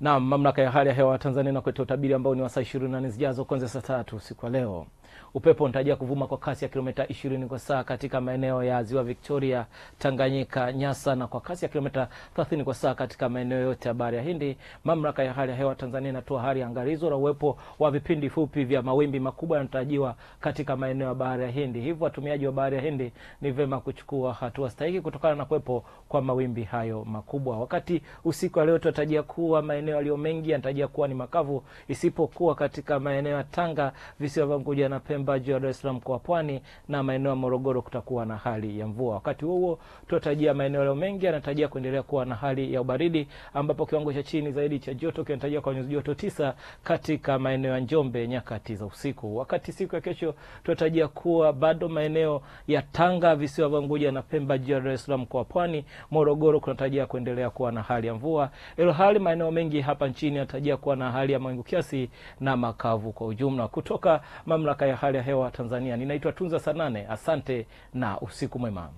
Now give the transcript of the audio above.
Na mamlaka ya hali ya hewa Tanzania na kutoa utabiri ambao ni wa saa 24 zijazo kuanzia saa 3 usiku wa leo. Upepo unatarajiwa kuvuma kwa kasi ya kilomita 20 kwa saa katika maeneo ya Ziwa Victoria, Tanganyika, Nyasa na kwa kasi ya kilomita 30 kwa saa katika maeneo yote ya Bahari ya Hindi. Mamlaka ya hali ya hewa Tanzania inatoa hali ya angalizo la uwepo wa vipindi fupi vya mawimbi makubwa yanatarajiwa katika maeneo ya Bahari ya Hindi. Hivyo watumiaji wa Bahari ya Hindi ni vema kuchukua hatua stahiki kutokana na kuwepo kwa mawimbi hayo makubwa. Wakati usiku wa leo tunatarajia kuwa maeneo yaliyo mengi yanatarajia kuwa ni makavu isipokuwa katika maeneo ya Tanga, visiwa vya Unguja na Pemba, Dar es Salaam kwa Pwani na maeneo ya Morogoro kutakuwa na hali ya mvua. Wakati huo tunatarajia maeneo yaliyo mengi yanatarajia kuendelea kuwa na hali ya ubaridi ambapo kiwango cha chini zaidi cha joto kinatarajia kwa nyuzi joto 9 katika maeneo ya Njombe nyakati za usiku. Wakati siku ya kesho tunatarajia kuwa bado maeneo ya Tanga, visiwa vya Unguja na Pemba, Dar es Salaam kwa Pwani, Morogoro kunatarajia kuendelea kuwa na hali ya mvua. Ilo hali maeneo mengi hapa nchini yanatarajia kuwa na hali ya mawingu kiasi na makavu kwa ujumla. Kutoka mamlaka ya hali ya hewa Tanzania, ninaitwa Tunza Sanane. Asante na usiku mwema.